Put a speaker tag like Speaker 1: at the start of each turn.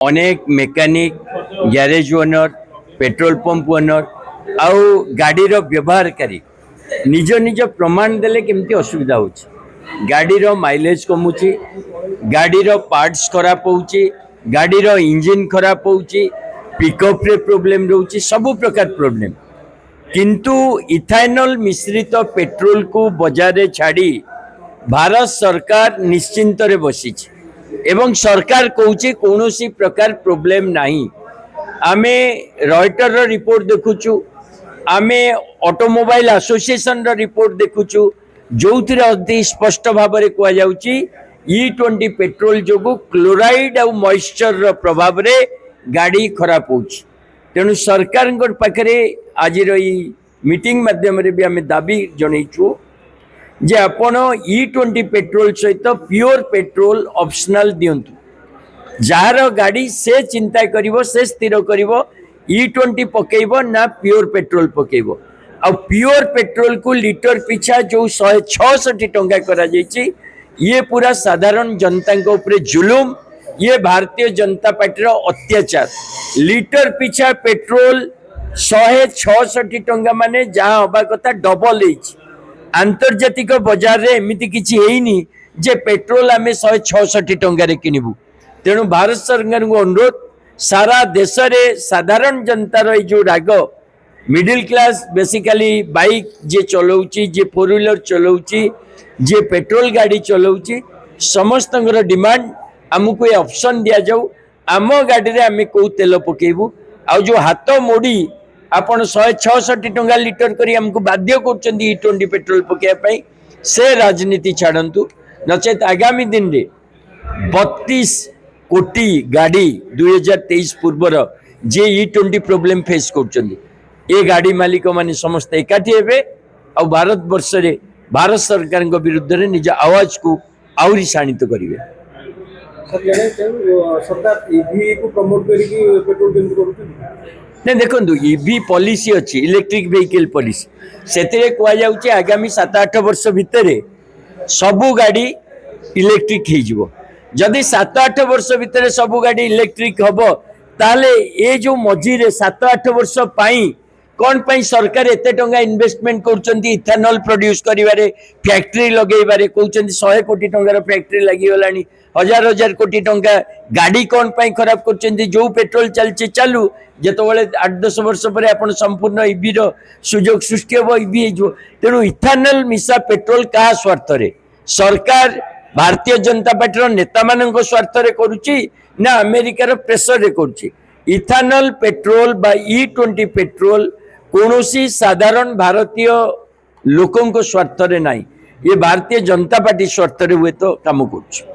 Speaker 1: अनेक mechanic garage owner petrol pump owner आउ गाड़ीर व्यवहारकारी निज निज प्रमाण देले केमती असुविधा होची गाड़ीर माइलेज कमुची गाड़ीर पार्ट्स खराब होची गाड़ीर इंजिन खराब होची पिकअप रे प्रॉब्लम रहउची सब प्रकार प्रॉब्लम किंतु इथानल मिश्रित पेट्रोल को बाजार रे छाड़ी भारत सरकार निश्चिंत रे बसी एवं सरकार कहूँ कौन प्रकार प्रॉब्लम नहीं। आमे रॉयटर रिपोर्ट देखुचु आमे ऑटोमोबाइल एसोसिएशन रिपोर्ट देखुचु जो अति स्पष्ट भाव में कहुच्छी E20 पेट्रोल जो क्लोराइड और मॉइस्चर प्रभाव रे गाड़ी खराब हो तेणु सरकार पाखे आज मीटिंग माध्यम भी आम दाबी जनईचु जे आपण E20 पेट्रोल सहित प्योर पेट्रोल ऑप्शनल दिंतु जार गाड़ी से चिंता करिवो से स्थिर करिवो E20 पकेइबो ना प्योर पेट्रोल पकेइबो आ प्योर पेट्रोल को लीटर पिछा जो 166 टंका करा जायछि ये पूरा साधारण जनता के ऊपर जुलुम ये भारतीय जनता पार्टी अत्याचार लीटर पिछा पेट्रोल 166 टंका माने जहाँ हवा कथा डबल होइछि आंतर्जातिक बाजार रे एमिति किछि हेइनी जे पेट्रोल आमे 166 टंका रे किनिबु तेणु भारत सरकार को अनुरोध सारा देश रे साधारण जनतार जो राग मिडिल क्लास बेसिकली बाइक जे चलाउची जे फोर व्हीलर चलाउची जे पेट्रोल गाड़ी चलाउची समस्त डिमांड आमको ये ऑप्शन दिया जाऊ आम गाड़ी रे आमे को तेल पकेबू आ जो हाथ मोड़ी आपण 166 टंका लीटर करी हमको बाध्य कर E20 पेट्रोल पकेबा से राजनीति छाड़ू नचेत आगामी दिन रे 32 कोटी गाड़ी 2023 पूर्वर जे E20 प्रॉब्लम फेस कर गाड़ी मालिक माने समस्त एकाठी हेबे आ भारत वर्ष रे भारत सरकार विरुद्ध रे निज आवाज को आउरी शाणित करिवे।
Speaker 2: सरकार ईवी को प्रमोट करिकी पेट्रोल केंद्र करूछन
Speaker 1: नहीं देखो ईवी पॉलिसी अच्छी इलेक्ट्रिक व्हीकल पॉलिसी से कहुच्छे आगामी 7-8 वर्ष भितर सबू गाड़ी इलेक्ट्रिक हो जदि 7-8 वर्ष भितर सबू गाड़ी इलेक्ट्रिक हम ताले ये जो मझीरे 7-8 वर्ष पाई कौन पाई सरकार एते टंका इन्वेस्टमेंट कर इथानल प्रोड्यूस करिवारे फैक्ट्री लगेबारे कहउछन 100 कोटी टंकार फैक्ट्री लगी गलानी हजार हजार कोटी टंका गाड़ी कौन पाई खराब कर जो पेट्रोल चलचे चालू जितेबाला 8-10 वर्ष पर आपण संपूर्ण ईवी रो सुजोग सृष्टि हम ईवी हो तेणु इथानल मिसा पेट्रोल क्या स्वार्थ रे सरकार भारतीय जनता पार्टी नेता मान स्वार्थ रे करुच्ची ना अमेरिकार प्रेसर रे करुच्ची इथानल पेट्रोल बा E20 पेट्रोल कौनसी साधारण भारतीय लोकों स्वार्थ रे नहीं ये भारतीय जनता पार्टी स्वार्थ रे हुए तो काम कर।